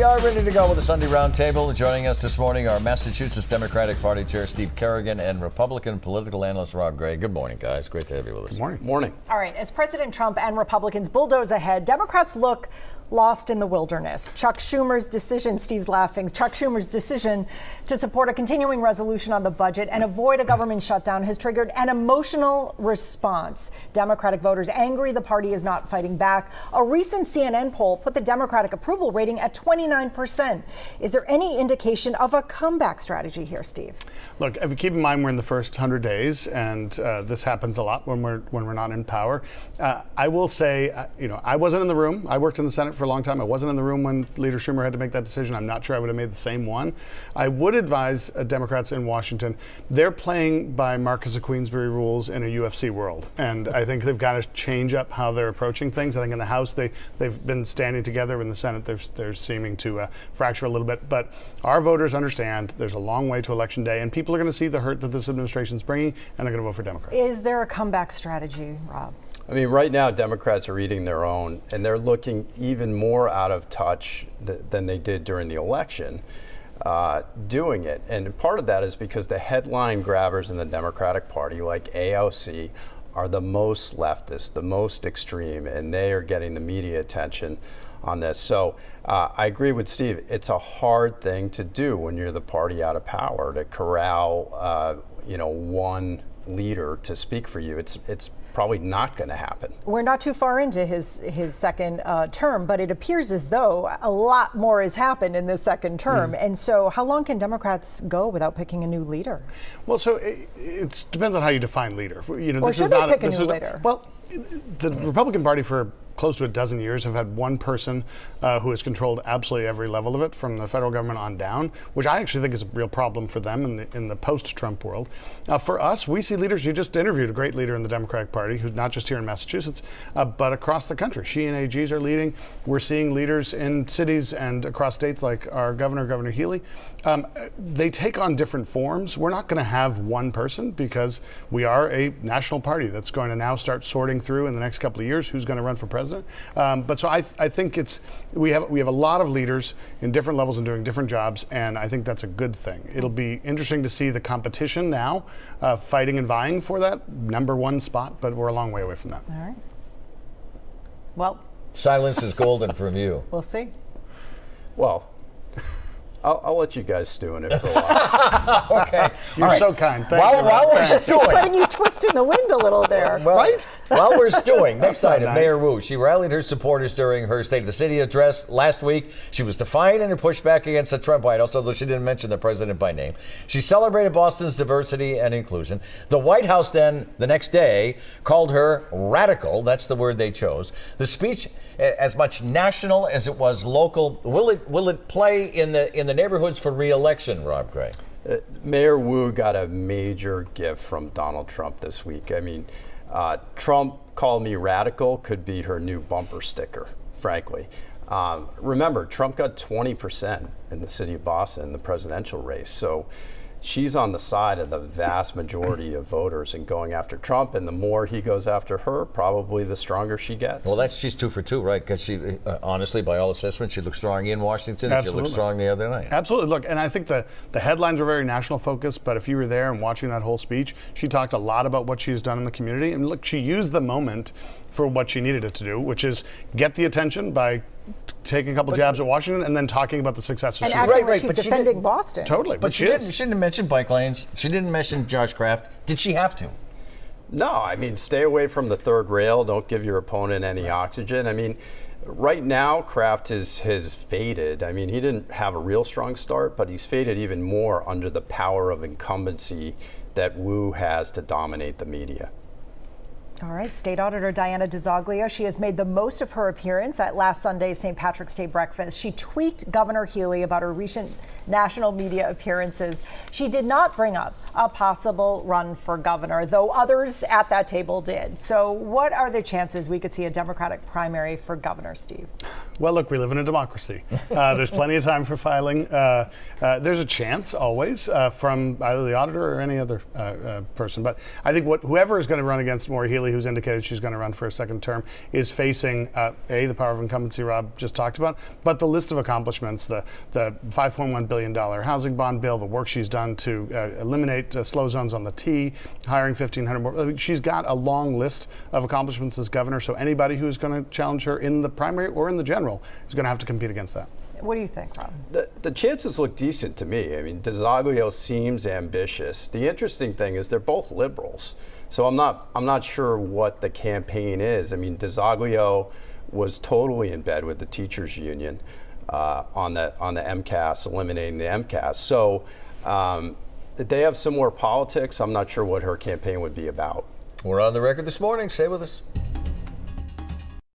We are ready to go with the Sunday Roundtable. Joining us this morning are Massachusetts Democratic Party Chair Steve Kerrigan and Republican political analyst Rob Gray. Good morning, guys. Great to have you with us. Good morning. Morning. All right, as President Trump and Republicans bulldoze ahead, Democrats look lost in the wilderness. Chuck Schumer's decision, Steve's laughing, Chuck Schumer's decision to support a continuing resolution on the budget and avoid a government shutdown has triggered an emotional response. Democratic voters angry the party is not fighting back. A recent CNN poll put the Democratic approval rating at 29%. Is there any indication of a comeback strategy here, Steve? Look, keep in mind we're in the first 100 days, and this happens a lot when we're not in power. I will say, I wasn't in the room. I worked in the Senate for a long time. I wasn't in the room when Leader Schumer had to make that decision. I'm not sure I would have made the same one. I would advise Democrats in Washington, they're playing by Marquess of Queensberry rules in a UFC world. And I think they've got to change up how they're approaching things. I think in the House, they've been standing together. In the Senate, they're seeming to fracture a little bit. But our voters understand there's a long way to Election Day, and people are going to see the hurt that this administration is bringing, and they're going to vote for Democrats. Is there a comeback strategy, Rob? I mean, right now, Democrats are eating their own, and they're looking even more out of touch than they did during the election, doing it. And part of that is because the headline grabbers in the Democratic Party, like AOC, are the most leftist, the most extreme, and they are getting the media attention on this. So I agree with Steve. It's a hard thing to do when you're the party out of power, to corral, one leader to speak for you. It's probably not going to happen. We're not too far into his second term, but it appears as though a lot more has happened in this second term. And so how long can Democrats go without picking a new leader? Well, so it depends on how you define leader. Or should they pick a new leader? Well, the Republican Party for close to a dozen years have had one person who has controlled absolutely every level of it, from the federal government on down, which I actually think is a real problem for them in the post-Trump world. For us, we see leaders. You just interviewed a great leader in the Democratic Party, who's not just here in Massachusetts, but across the country. She and AGs are leading. We're seeing leaders in cities and across states, like our governor, Governor Healy. They take on different forms. We're not going to have one person, because we are a national party that's going to now start sorting through in the next couple of years who's going to run for president. But so I think we have a lot of leaders in different levels and doing different jobs, and I think that's a good thing. It'll be interesting to see the competition now, fighting and vying for that number one spot, but we're a long way away from that. All right. Well, silence is golden from you. We'll see. Well, I'll let you guys stew in it for a while. Okay. You're so kind. Thank you. While we're stewing. Letting you twist in the wind a little there. Right? While we're stewing, next item, nice. Mayor Wu. She rallied her supporters during her State of the City address last week. She was defiant in her pushback against the Trump White House, although she didn't mention the president by name. She celebrated Boston's diversity and inclusion. The White House then, the next day, called her radical. That's the word they chose. The speech, as much national as it was local, will it play in the neighborhoods for re-election, Rob Gray? Mayor Wu got a major gift from Donald Trump this week. I mean, Trump called me radical could be her new bumper sticker, frankly. Remember, Trump got 20% in the city of Boston in the presidential race. So she's on the side of the vast majority of voters and going after Trump, and the more he goes after her, probably the stronger she gets. Well, she's 2 for 2, right? Because she, honestly, by all assessments, she looked strong in Washington. Absolutely. She looked strong the other night. Absolutely. Look, and I think the headlines are very national focused, but if you were there and watching that whole speech, she talked a lot about what she's done in the community. And look, she used the moment for what she needed it to do, which is get the attention by taking a couple jabs at Washington and then talking about the successes. And acting like she's defending Boston. Totally. But she didn't mention bike lanes. She didn't mention Josh Kraft. Did she have to? No, I mean, stay away from the third rail. Don't give your opponent any oxygen. I mean, right now, Kraft has faded. I mean, he didn't have a real strong start, but he's faded even more under the power of incumbency that Wu has to dominate the media. All right, State Auditor Diana DiZoglio, she has made the most of her appearance at last Sunday's St. Patrick's Day breakfast. She tweaked Governor Healy about her recent national media appearances. She did not bring up a possible run for governor, though others at that table did. So what are the chances we could see a Democratic primary for governor, Steve? Well, look, we live in a democracy. There's plenty of time for filing. There's a chance always from either the auditor or any other person. But I think whoever is going to run against Maura Healey, who's indicated she's going to run for a second term, is facing the power of incumbency Rob just talked about, but the list of accomplishments, the $5.1 billion housing bond bill, the work she's done to eliminate slow zones on the T, hiring 1,500 more. I mean, she's got a long list of accomplishments as governor. So anybody who's going to challenge her in the primary or in the general is going to have to compete against that. What do you think, Rob? The chances look decent to me. I mean, DeZoglio seems ambitious. The interesting thing is they're both liberals. So I'm not sure what the campaign is. I mean, DeZoglio was totally in bed with the teachers union on the MCAS, eliminating the MCAS. So they have similar politics. I'm not sure what her campaign would be about. We're on the record this morning. Stay with us.